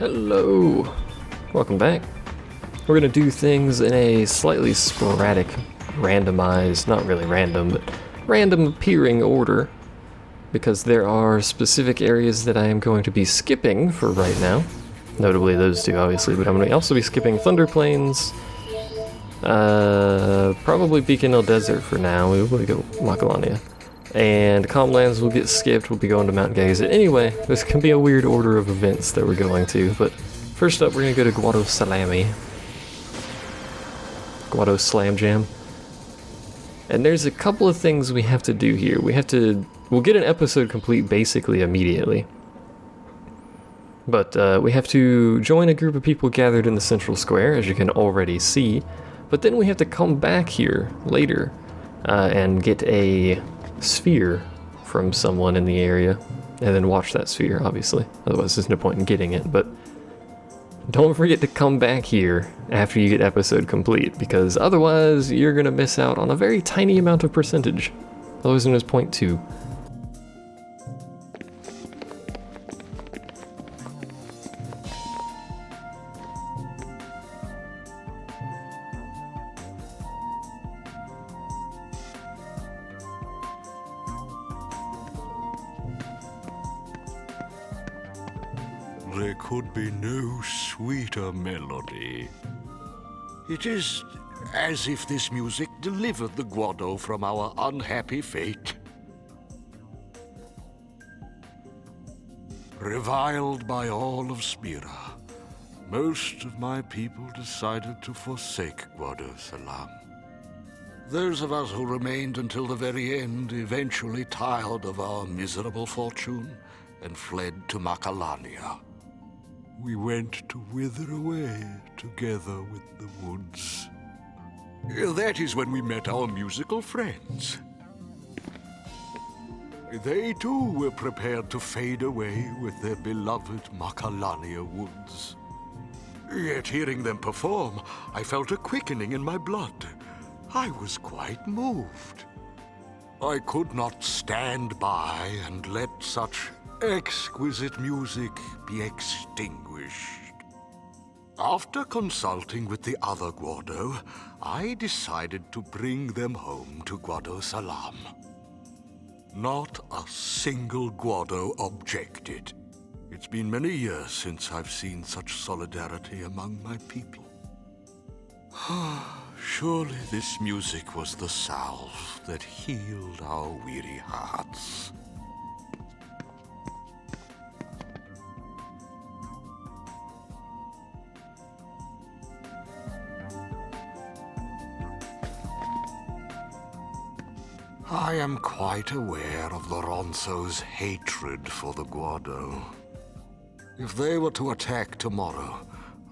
Hello! Welcome back. We're going to do things in a slightly sporadic, randomized, not really random, but random appearing order, because there are specific areas that I am going to be skipping for right now. Notably those two, obviously, but I'm going to also be skipping Thunder Plains, probably Beacon Hill Desert for now. We will go Macalania. And Calmlands will get skipped, we'll be going to Mount Gagazet. Anyway, this can be a weird order of events that we're going to, but first up we're going to go to Guadosalam. Guadosalam Jam. And there's a couple of things we have to do here. We'll get an episode complete basically immediately. But we have to join a group of people gathered in the central square, as you can already see. But then we have to come back here later and get a sphere from someone in the area, and then watch that sphere, obviously. Otherwise there's no point in getting it, but don't forget to come back here after you get episode complete, because otherwise you're gonna miss out on a very tiny amount of percentage. Otherwise known as 0.2. There could be no sweeter melody. It is as if this music delivered the Guado from our unhappy fate. Reviled by all of Spira, most of my people decided to forsake Guadosalam. Those of us who remained until the very end eventually tired of our miserable fortune and fled to Macalania. We went to wither away together with the woods. That is when we met our musical friends. They too were prepared to fade away with their beloved Macalania woods. Yet hearing them perform, I felt a quickening in my blood. I was quite moved. I could not stand by and let such exquisite music be extinguished. After consulting with the other Guado, I decided to bring them home to Guadosalam. Not a single Guado objected. It's been many years since I've seen such solidarity among my people. Surely this music was the salve that healed our weary hearts. I am quite aware of the Ronso's hatred for the Guado. If they were to attack tomorrow,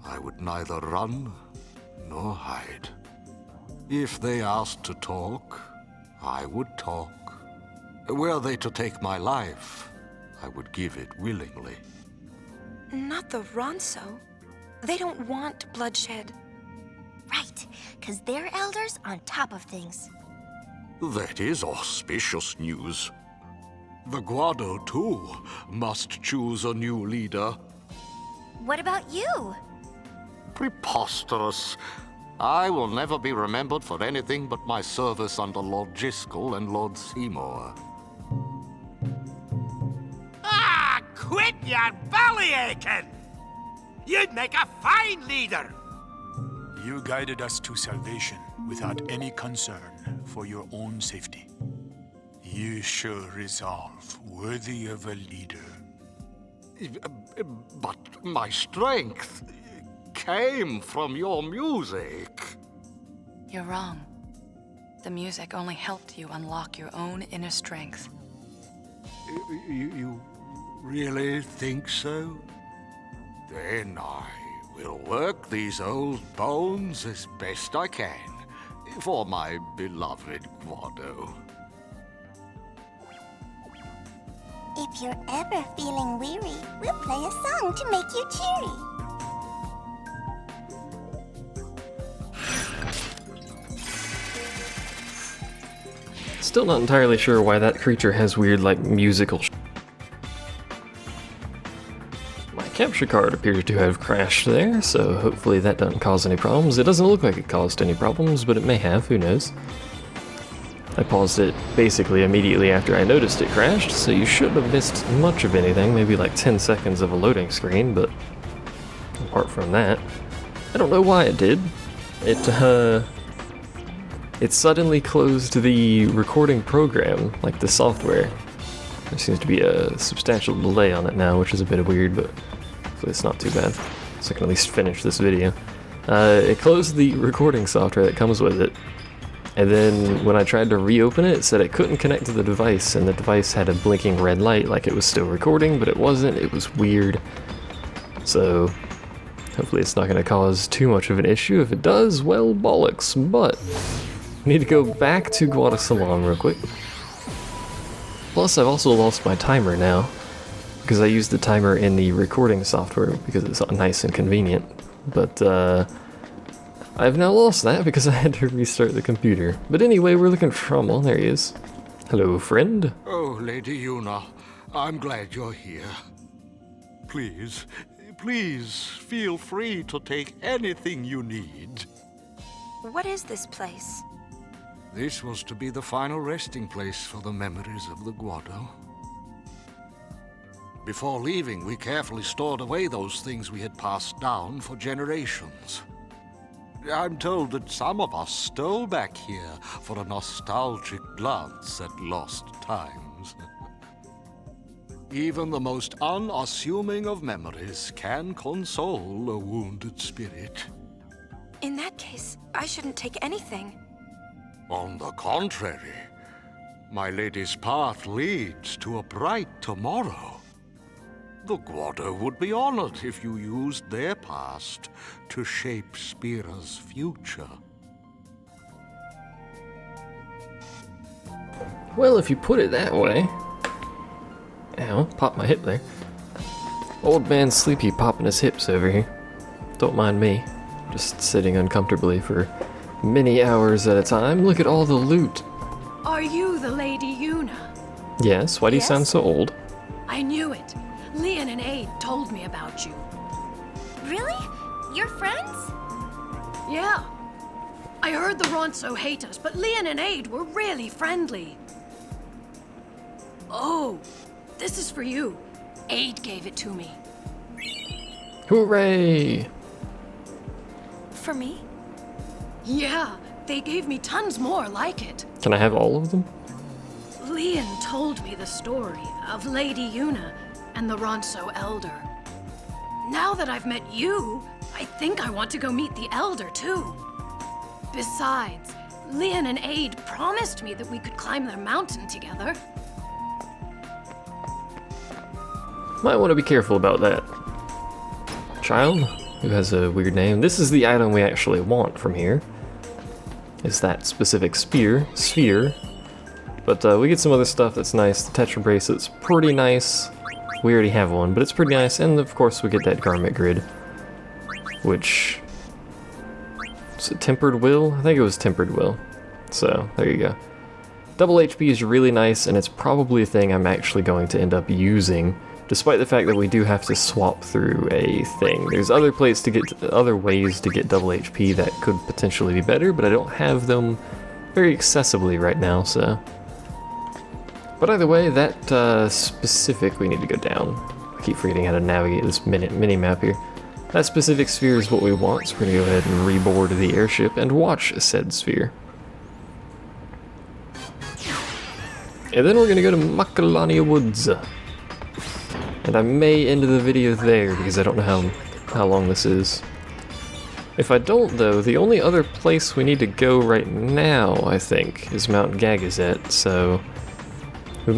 I would neither run nor hide. If they asked to talk, I would talk. Were they to take my life, I would give it willingly. Not the Ronso. They don't want bloodshed. Right, because they're elders on top of things. That is auspicious news. The Guado, too, must choose a new leader. What about you? Preposterous. I will never be remembered for anything but my service under Lord Jiskel and Lord Seymour. Ah, quit your bellyaching! You'd make a fine leader! You guided us to salvation without any concern for your own safety. You show resolve worthy of a leader. But my strength came from your music. You're wrong. The music only helped you unlock your own inner strength. You really think so? Then I will work these old bones as best I can for my beloved Guado. If you're ever feeling weary, we'll play a song to make you cheery. Still not entirely sure why that creature has weird, like, musical My capture card appears to have crashed there, so hopefully that doesn't cause any problems. It doesn't look like it caused any problems, but it may have, who knows. I paused it basically immediately after I noticed it crashed, so you shouldn't have missed much of anything, maybe like 10 seconds of a loading screen, but apart from that, I don't know why it did. It suddenly closed the recording program, like the software. There seems to be a substantial delay on it now, which is a bit weird, but hopefully it's not too bad, so I can at least finish this video. It closed the recording software that comes with it, and then when I tried to reopen it, it said it couldn't connect to the device, and the device had a blinking red light like it was still recording, but it wasn't. It was weird. So hopefully it's not going to cause too much of an issue. If it does, well, bollocks. But I need to go back to Guadosalam real quick. Plus, I've also lost my timer now, because I used the timer in the recording software because it's nice and convenient. But I've now lost that because I had to restart the computer. But anyway, we're looking for Rommel. There he is. Hello, friend. Oh, Lady Yuna, I'm glad you're here. Please, please feel free to take anything you need. What is this place? This was to be the final resting place for the memories of the Guado. Before leaving, we carefully stored away those things we had passed down for generations. I'm told that some of us stole back here for a nostalgic glance at lost times. Even the most unassuming of memories can console a wounded spirit. In that case, I shouldn't take anything. On the contrary, my lady's path leads to a bright tomorrow. The Guado would be honored if you used their past to shape Spira's future. Well, if you put it that way... Ow, popped my hip there. Old man Sleepy popping his hips over here. Don't mind me. Just sitting uncomfortably for many hours at a time. Look at all the loot. Are you the Lady Yuna? Yes, why do you Yes? sound so old? I knew it. Leon and Aid told me about you. Really? You're friends? Yeah. I heard the Ronso hate us, but Leon and Aid were really friendly. Oh, this is for you. Aid gave it to me. Hooray! For me? Yeah, they gave me tons more like it. Can I have all of them? Leon told me the story of Lady Yuna and the Ronso Elder. Now that I've met you, I think I want to go meet the Elder too. Besides, Leon and Aid promised me that we could climb their mountain together. Might want to be careful about that. Child, who has a weird name. This is the item we actually want from here. Is that specific sphere. But we get some other stuff that's nice. The Tetra bracelet's pretty nice. We already have one, but it's pretty nice. And of course we get that garment grid. Which... is it Tempered Will? I think it was Tempered Will. So, there you go. Double HP is really nice, and it's probably a thing I'm actually going to end up using, despite the fact that we do have to swap through a thing. There's other ways to get double HP that could potentially be better, but I don't have them very accessibly right now, so... But either way, that specific, we need to go down. I keep forgetting how to navigate this mini-map here. That specific sphere is what we want, so we're gonna go ahead and reboard the airship and watch said sphere. And then we're gonna go to Macalania Woods. And I may end the video there, because I don't know how long this is. If I don't, though, the only other place we need to go right now, I think, is Mount Gagazet, so... We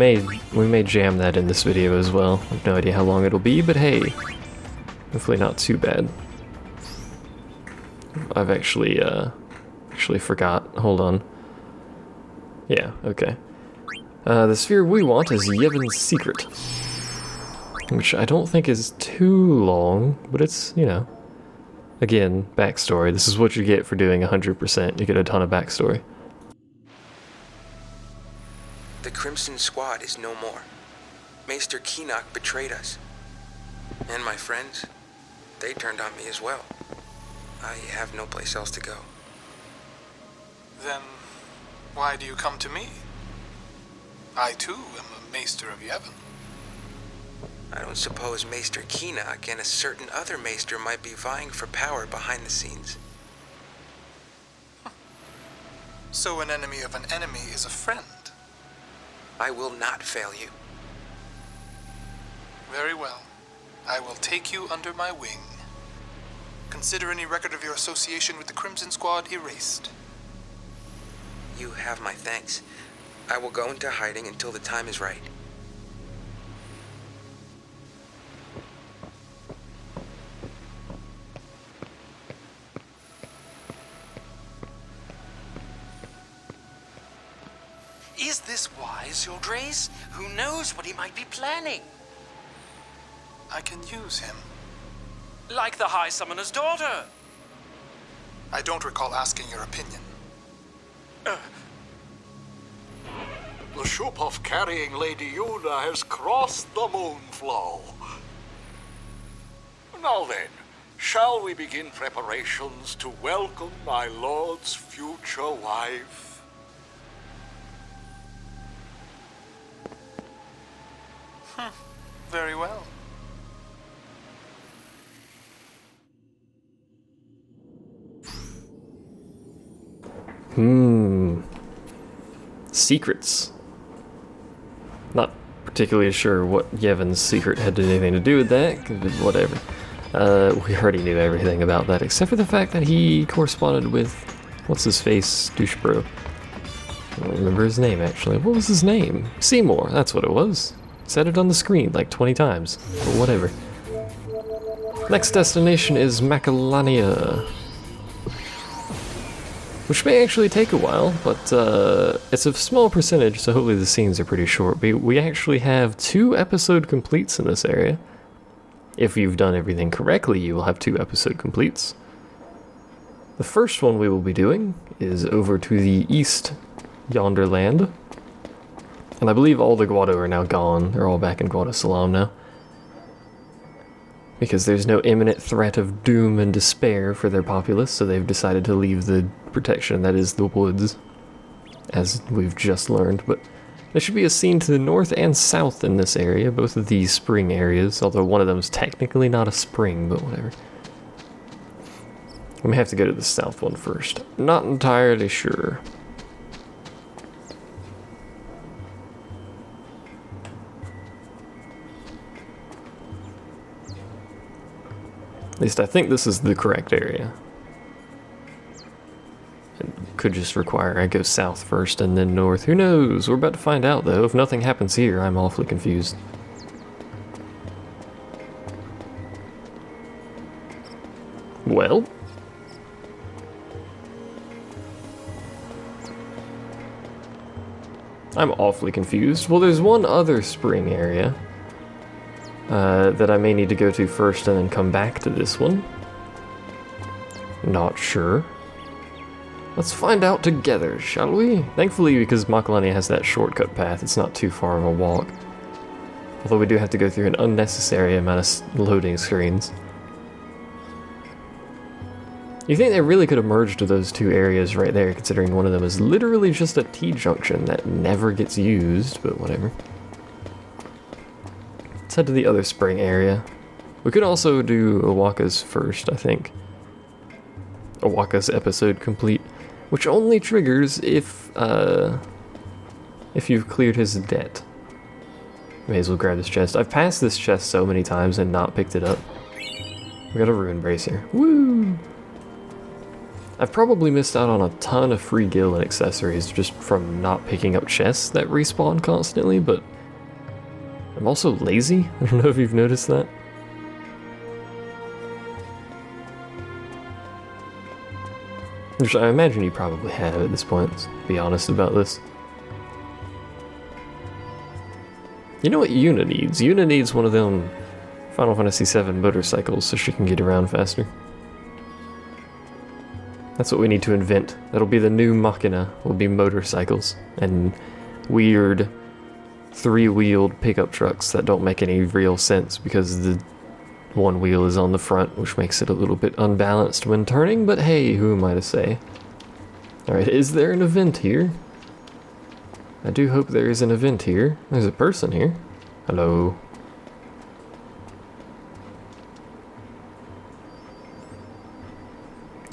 may jam that in this video as well. I have no idea how long it'll be, but hey, hopefully not too bad. I've actually forgot. Hold on. Yeah, okay. The sphere we want is Yevon's Secret, which I don't think is too long, but it's, you know, again, backstory. This is what you get for doing 100%. You get a ton of backstory. The Crimson Squad is no more. Maester Keenock betrayed us. And my friends, they turned on me as well. I have no place else to go. Then, why do you come to me? I, too, am a Maester of Yevon. I don't suppose Maester Kinak and a certain other Maester might be vying for power behind the scenes. So an enemy of an enemy is a friend. I will not fail you. Very well. I will take you under my wing. Consider any record of your association with the Crimson Squad erased. You have my thanks. I will go into hiding until the time is right. Is this wise, your Grace? Who knows what he might be planning? I can use him. Like the High Summoner's daughter. I don't recall asking your opinion. The ship carrying Lady Yuna has crossed the moonflow. Now then, shall we begin preparations to welcome my lord's future wife? Very well. Secrets. Not particularly sure what Yevon's secret had anything to do with that, but whatever. We already knew everything about that, except for the fact that he corresponded with what's-his-face, douchebro. I don't remember his name, actually. What was his name? Seymour, that's what it was. Said it on the screen like 20 times, but whatever. Next destination is Macalania, which may actually take a while, but it's a small percentage, so hopefully the scenes are pretty short. We actually have 2 episode completes in this area. If you've done everything correctly, you will have 2 episode completes. The first one we will be doing is over to the east yonder land. And I believe all the Guado are now gone. They're all back in Guadosalam now. Because there's no imminent threat of doom and despair for their populace, so they've decided to leave the protection that is the woods, as we've just learned. But there should be a scene to the north and south in this area, both of these spring areas, although one of them is technically not a spring, but whatever. We may have to go to the south one first. Not entirely sure. At least I think this is the correct area. It could just require I go south first and then north. Who knows? We're about to find out, though. If nothing happens here, I'm awfully confused. Well. I'm awfully confused. Well, there's one other spring area that I may need to go to first and then come back to this one. Not sure. Let's find out together, shall we? Thankfully, because Macalania has that shortcut path, it's not too far of a walk. Although we do have to go through an unnecessary amount of loading screens. You think they really could have merged those 2 areas right there, considering one of them is literally just a T-junction that never gets used, but whatever. Let's head to the other spring area. We could also do Awaka's first, I think. Awaka's episode complete, which only triggers if you've cleared his debt. May as well grab this chest. I've passed this chest so many times and not picked it up. We got a rune bracer. Woo! I've probably missed out on a ton of free gil and accessories just from not picking up chests that respawn constantly, but I'm also lazy. I don't know if you've noticed that. Which I imagine you probably have at this point, let's be honest about this. You know what Yuna needs? Yuna needs one of them Final Fantasy VII motorcycles so she can get around faster. That's what we need to invent. That'll be the new machina, will be motorcycles, and weird 3-wheeled pickup trucks that don't make any real sense because the one wheel is on the front, which makes it a little bit unbalanced when turning, but hey, who am I to say? Alright, is there an event here? I do hope there is an event here. There's a person here. Hello.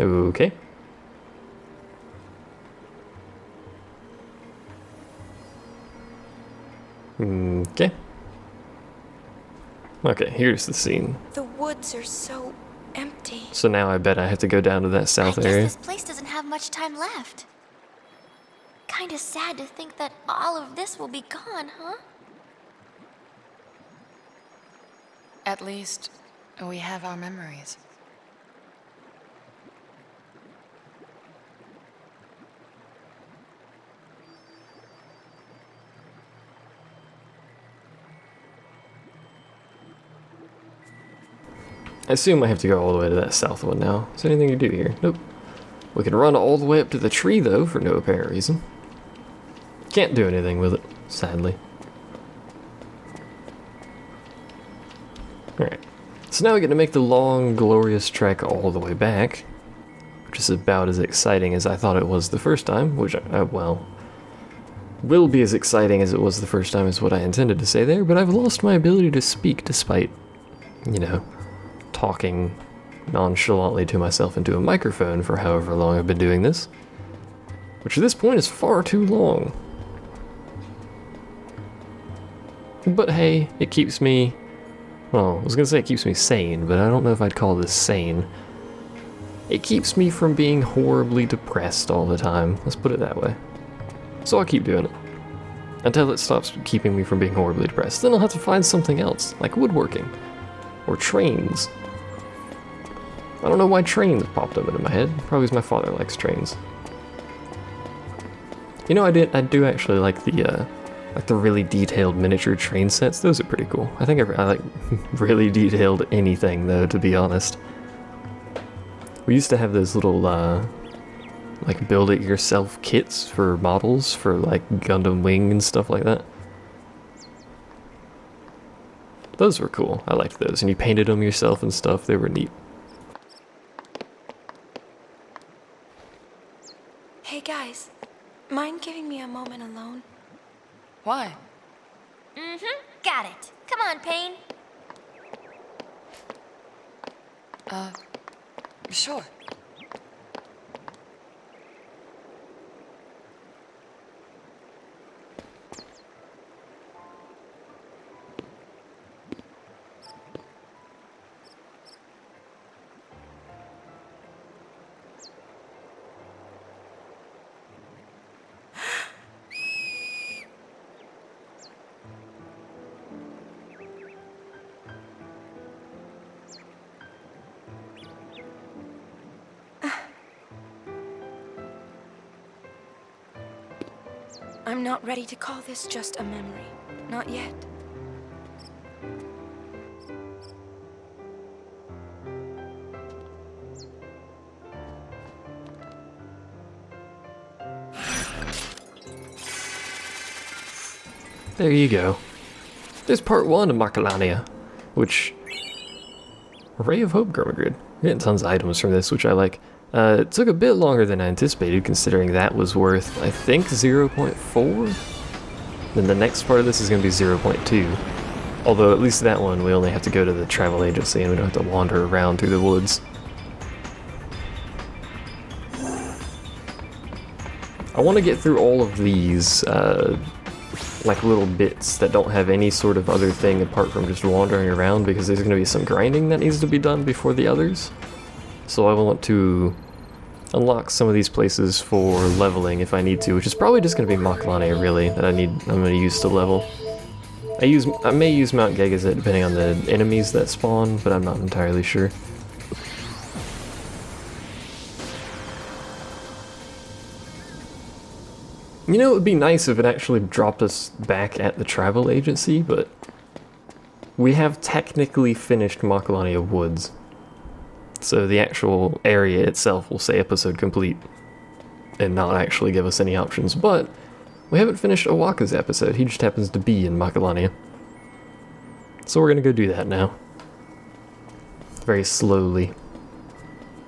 Okay. Okay. Okay, here's the scene. The woods are so empty. So now I bet I have to go down to that south I guess area. this place doesn't have much time left. Kinda sad to think that all of this will be gone, huh? At least, we have our memories. I assume I have to go all the way to that south one now. Is there anything to do here? Nope. We can run all the way up to the tree, though, for no apparent reason. Can't do anything with it, sadly. Alright. So now we get to make the long, glorious trek all the way back, which is about as exciting as I thought it was the first time, which, well, will be as exciting as it was the first time is what I intended to say there, but I've lost my ability to speak despite, you know, talking nonchalantly to myself into a microphone for however long I've been doing this, which at this point is far too long. But hey, it keeps me, well, I was gonna say it keeps me sane, but I don't know if I'd call this sane. It keeps me from being horribly depressed all the time, let's put it that way. So I'll keep doing it. Until it stops keeping me from being horribly depressed. Then I'll have to find something else, like woodworking. Or trains. I don't know why trains popped up into my head. Probably because my father likes trains. You know, I do actually like the really detailed miniature train sets. Those are pretty cool. I think I like really detailed anything, though, to be honest. We used to have those little, like, build-it-yourself kits for models for, like, Gundam Wing and stuff like that. Those were cool. I liked those. And you painted them yourself and stuff. They were neat. Hey guys, mind giving me a moment alone? Why? Got it. Come on, Payne. Sure. I'm not ready to call this just a memory. Not yet. There you go. There's part 1 of Macalania, which... Ray of Hope Grid. We're getting tons of items from this, which I like. It took a bit longer than I anticipated, considering that was worth, I think, 0.4? Then the next part of this is going to be 0.2. Although, at least that one, we only have to go to the travel agency and we don't have to wander around through the woods. I want to get through all of these, like little bits that don't have any sort of other thing apart from just wandering around, because there's going to be some grinding that needs to be done before the others. So I want to unlock some of these places for leveling if I need to, which is probably just going to be Macalania, really, that I'm going to use to level. I may use Mount Gagazet depending on the enemies that spawn, but I'm not entirely sure. You know, it would be nice if it actually dropped us back at the travel agency, but we have technically finished Macalania Woods. So the actual area itself will say episode complete and not actually give us any options, but we haven't finished Owaka's episode. He just happens to be in Macalania. So we're gonna go do that now. very slowly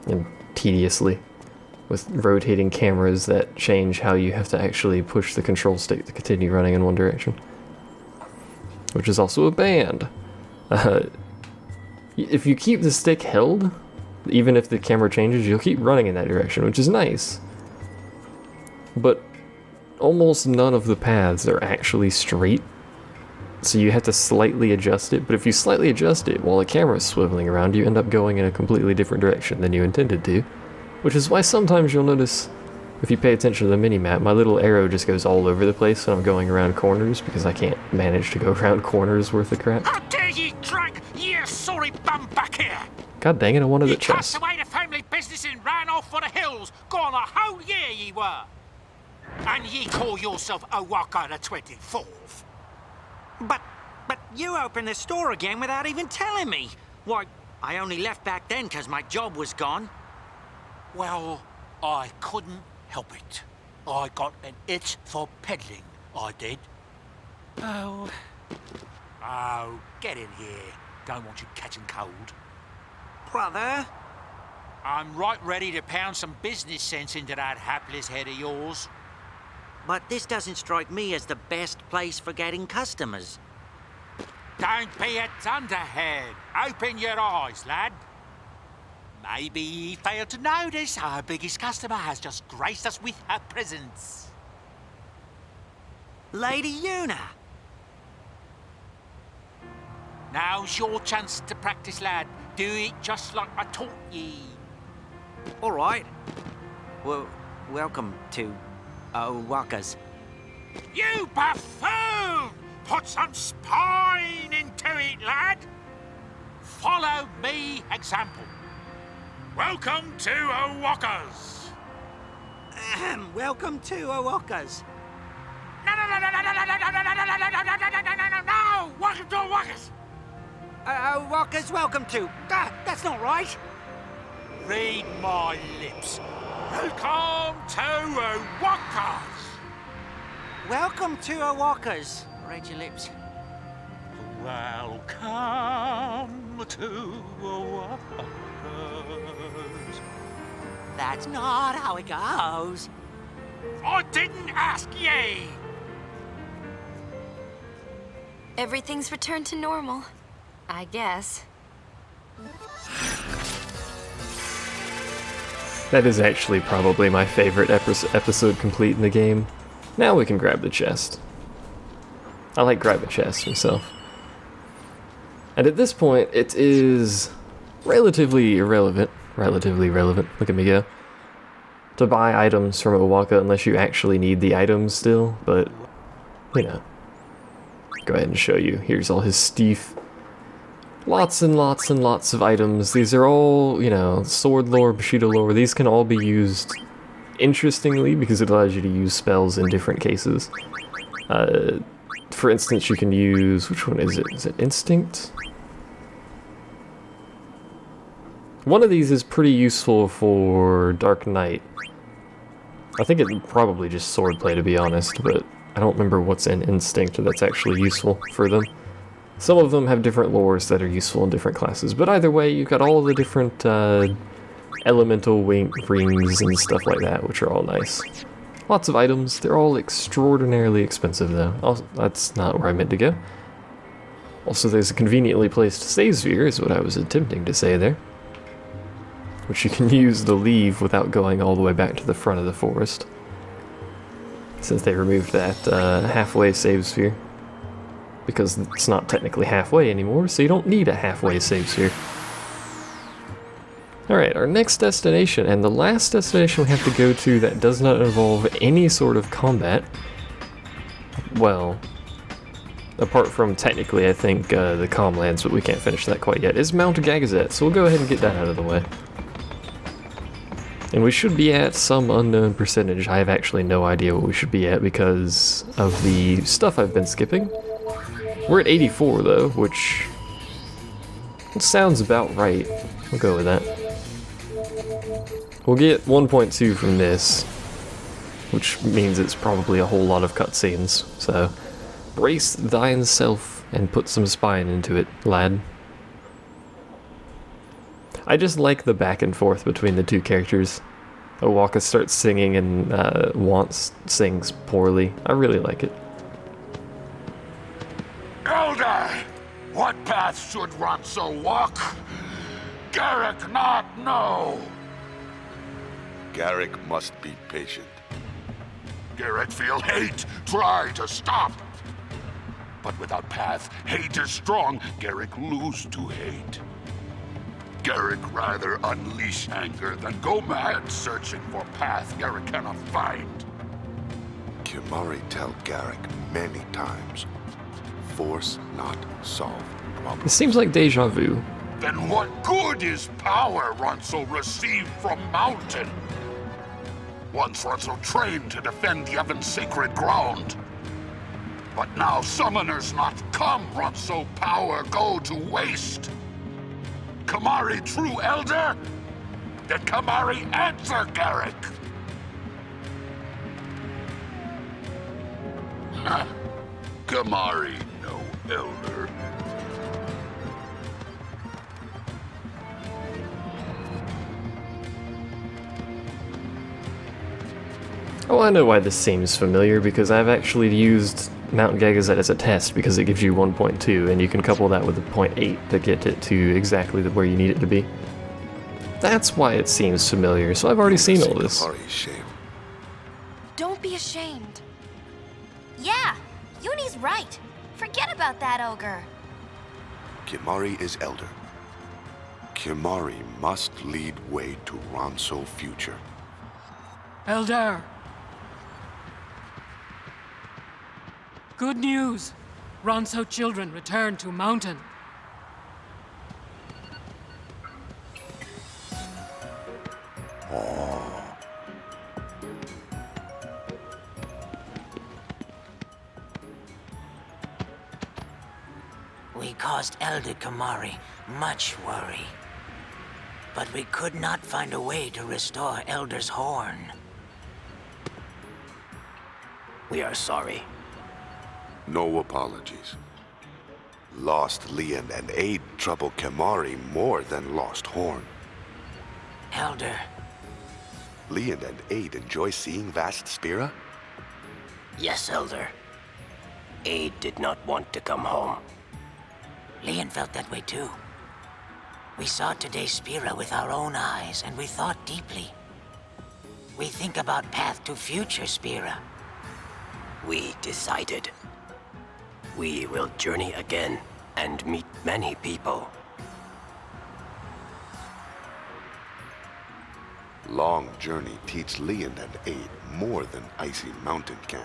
and tediously, with rotating cameras that change how you have to actually push the control stick to continue running in one direction. Which is also a band. If you keep the stick held, even if the camera changes, you'll keep running in that direction, which is nice. But almost none of the paths are actually straight, so you have to slightly adjust it. But if you slightly adjust it while the camera's swiveling around, you end up going in a completely different direction than you intended to. Which is why sometimes you'll notice, if you pay attention to the mini-map, my little arrow just goes all over the place when I'm going around corners, because I can't manage to go around corners worth of crap. How dare ye drag, ye sorry bum back here! God dang it, I wanted Ye a chest. cast away the family business and ran off for the hills, gone a whole year ye were! And ye call yourself Owaka the 24th? But you opened the store again without even telling me. Why, I only left back then because my job was gone. Well, I couldn't help it. I got an itch for peddling, I did. Oh, get in here. Don't want you catching cold. Brother? I'm right ready to pound some business sense into that hapless head of yours. But this doesn't strike me as the best place for getting customers. Don't be a dunderhead. Open your eyes, lad. Maybe he failed to notice our biggest customer has just graced us with her presence. Lady Yuna! Now's your chance to practice, lad. Do it just like I taught ye. All right. Well, welcome to Owaka's. You buffoon! Put some spine into it, lad. Follow me example. Welcome to Owaka's. Welcome to Owaka's. No! Welcome to Owaka's. Owaka's welcome to. That's not right. Read my lips. Welcome to Owaka's. Welcome to Owaka's. Read your lips. Welcome to Owaka's. That's not how it goes. I didn't ask ye. Everything's returned to normal, I guess. That is actually probably my favorite episode complete in the game. Now we can grab the chest. I like grabbing chests myself. And at this point, it is relatively irrelevant. Look at me go. To buy items from Owaka unless you actually need the items still, but, you know. Go ahead and show you. Here's all his stuff. Lots and lots and lots of items. These are all, you know, sword lore, Bushido lore. These can all be used interestingly because it allows you to use spells in different cases. For instance, you can use, which one is it? Is it Instinct? One of these is pretty useful for Dark Knight. I think it's probably just swordplay, to be honest, but I don't remember what's in Instinct that's actually useful for them. Some of them have different lores that are useful in different classes, but either way, you've got all the different elemental rings and stuff like that, which are all nice. Lots of items. They're all extraordinarily expensive, though. Also, that's not where I meant to go. Also, there's a conveniently placed save sphere, is what I was attempting to say there, which you can use to leave without going all the way back to the front of the forest, since they removed that halfway save sphere. Because it's not technically halfway anymore, so you don't need a halfway save sphere. Alright, our next destination, and the last destination we have to go to that does not involve any sort of combat, well, apart from technically I think the Comlands, but we can't finish that quite yet, is Mount Gagazet, so we'll go ahead and get that out of the way. And we should be at some unknown percentage. I have actually no idea what we should be at because of the stuff I've been skipping. We're at 84 though, which sounds about right. We'll go with that. We'll get 1.2 from this, which means it's probably a whole lot of cutscenes, so brace thine self and put some spine into it, lad. I just like the back and forth between the two characters. Owaka starts singing and Wants sings poorly. I really like it. Elder! What path should Ronso walk? Garrick not know. Garrick must be patient. Garrick feel hate, try to stop. But without path, hate is strong. Garrick lose to hate. Garrick rather unleash anger than go mad searching for path Garrick cannot find. Kimari tell Garrick many times, force not solve problem. It seems like deja vu. Then what good is power Ronso received from Mountain? Once Ronso trained to defend Yevon's sacred ground. But now summoners not come, Ronso power go to waste. Kimari true elder? Then Kimari answer Garrick. Kimari no elder. Oh, I know why this seems familiar, because I've actually used Mount Gagazet as a test, because it gives you 1.2, and you can couple that with the 0.8 to get it to exactly where you need it to be. That's why it seems familiar, so I've already seen all this. Don't be ashamed. Yeah, Yuni's right. Forget about that ogre. Kimari is elder. Kimari must lead way to Ronso future. Elder! Good news! Ronso children return to Mountain. Oh. We caused Elder Kimari much worry. But we could not find a way to restore Elder's horn. We are sorry. No apologies. Lost Leon and Aid trouble Kimari more than lost Horn. Elder. Leon and Aid enjoy seeing vast Spira? Yes, Elder. Aid did not want to come home. Leon felt that way too. We saw today's Spira with our own eyes, and we thought deeply. We think about path to future Spira. We decided. We will journey again and meet many people. Long journey teach Leon and Aid more than Icy Mountain can.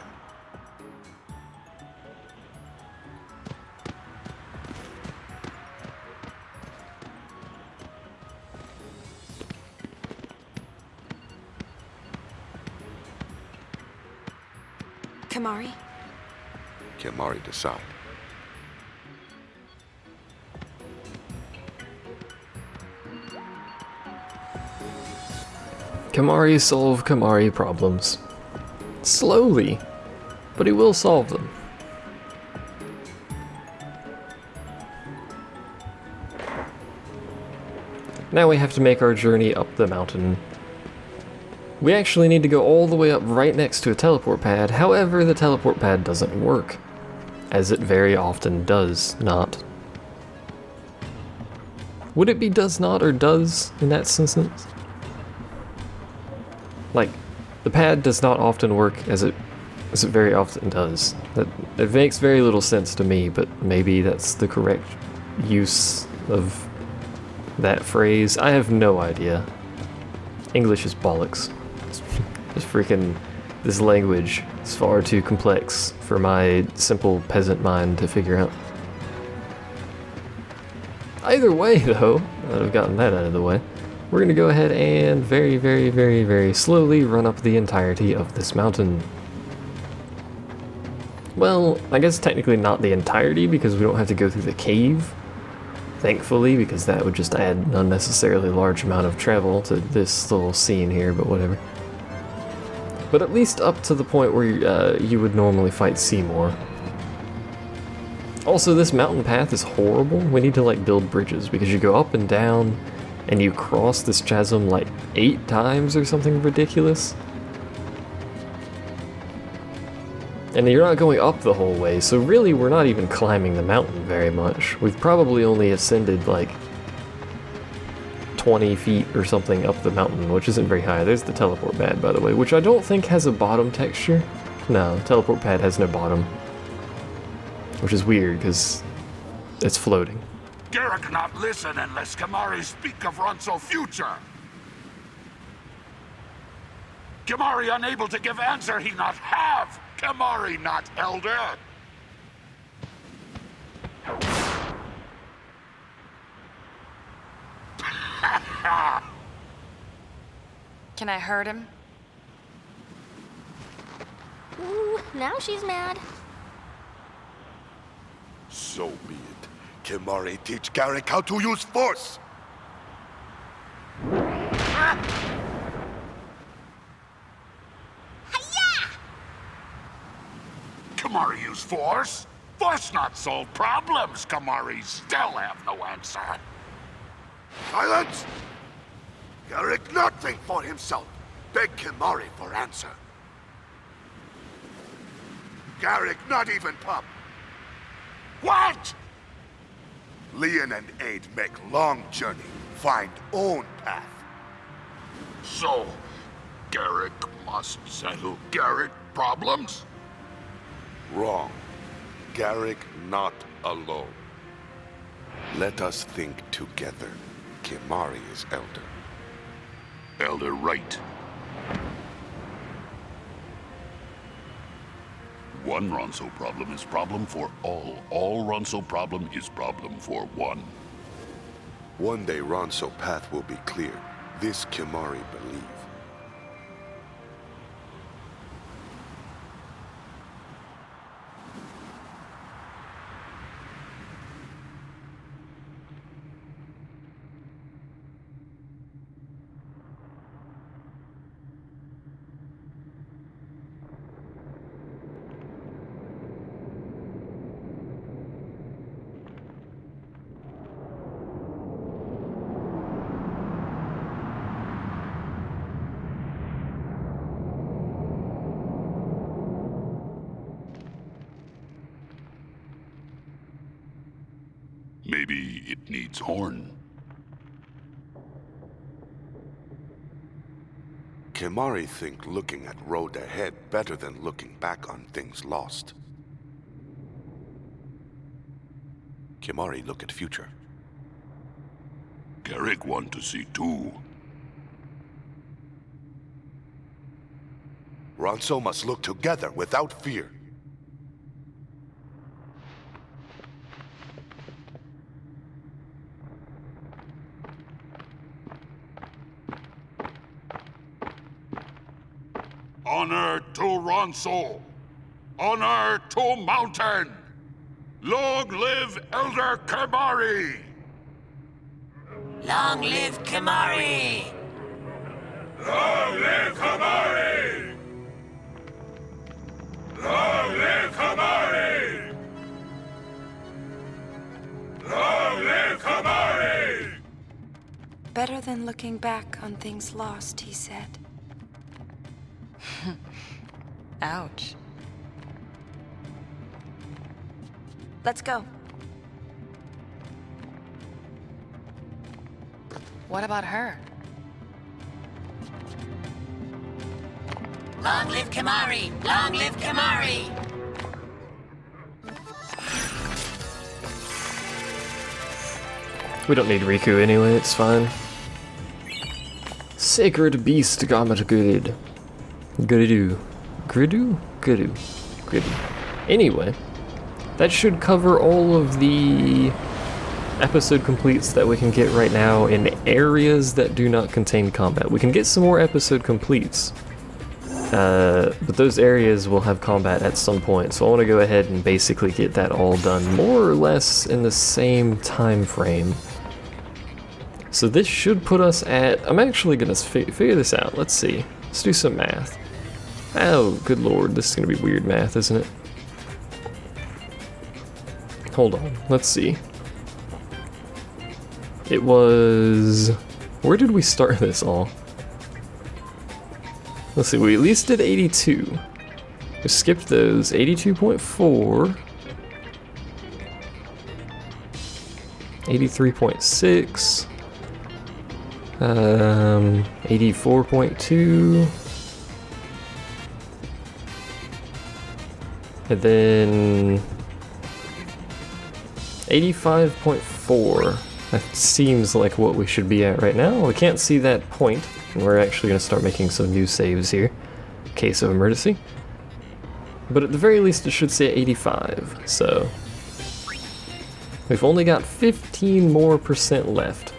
Kimari? Kimari decide. Kimari solve Kimari problems. Slowly, but he will solve them. Now we have to make our journey up the mountain. We actually need to go all the way up right next to a teleport pad, however the teleport pad doesn't work. As it very often does not. Would it be does not or does in that instance? Like, the pad does not often work as it very often does. It makes very little sense to me, but maybe that's the correct use of that phrase. I have no idea. English is bollocks. Just freaking, this language is far too complex for my simple peasant mind to figure out. Either way, though, that I've gotten that out of the way, we're going to go ahead and very, very, very, very slowly run up the entirety of this mountain. Well, I guess technically not the entirety, because we don't have to go through the cave, thankfully, because that would just add an unnecessarily large amount of travel to this little scene here, but whatever. But at least up to the point where you would normally fight Seymour. Also, this mountain path is horrible. We need to like build bridges, because you go up and down, and you cross this chasm like 8 times or something ridiculous. And you're not going up the whole way, so really we're not even climbing the mountain very much. We've probably only ascended like 20 feet or something up the mountain, which isn't very high. There's the teleport pad, by the way, which I don't think has a bottom texture. No, teleport pad has no bottom. Which is weird, because it's floating. Garrick not listen unless Kimahri speak of Ronso future. Kimahri unable to give answer, he not have. Kimahri not elder. Can I hurt him? Ooh, now she's mad. So be it. Kimahri teach Garrick how to use force! Kimahri use force? Force not solve problems. Kimahri still have no answer. Silence! Garrick not think for himself. Beg Kimahri for answer. Garrick not even pup. What? Leon and Aid make long journey, find own path. So, Garrick must settle Garrick problems? Wrong. Garrick not alone. Let us think together. Kimahri is elder. Elder right. One Ronso problem is problem for all. All Ronso problem is problem for one. One day Ronso path will be clear. This Kimahri believe. Maybe it needs horn. Kimahri think looking at road ahead better than looking back on things lost. Kimahri look at future. Garrick want to see too. Ronso must look together without fear. Honor to Ronso. Honor to Mountain. Long live Elder Kimahri. Long live Kimahri! Long live Kimahri. Long live Kimahri. Long live Kimahri. Better than looking back on things lost, he said. Ouch. Let's go. What about her? Long live Kimahri! Long live Kimahri! We don't need Riku anyway, it's fine. Sacred Beast Gamagurid. Gridu. Gridu? Gridu. Gridu. Anyway, that should cover all of the episode completes that we can get right now in areas that do not contain combat. We can get some more episode completes, but those areas will have combat at some point, so I want to go ahead and basically get that all done more or less in the same time frame. So this should put us at, I'm actually going to figure this out. Let's see. Let's do some math. Oh, good lord, this is going to be weird math, isn't it? Hold on, let's see. It was Where did we start this all? Let's see, we at least did 82. We skipped those. 82.4. 83.6. 84.2. And then 85.4. That seems like what we should be at right now. We can't see that point, and we're actually going to start making some new saves here, in case of emergency. But at the very least, it should say 85, so we've only got 15% more left.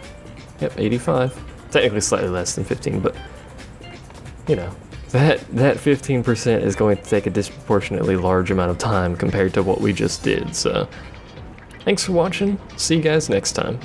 Yep, 85. Technically slightly less than 15, but, you know, that 15% is going to take a disproportionately large amount of time compared to what we just did, so thanks for watching. See you guys next time.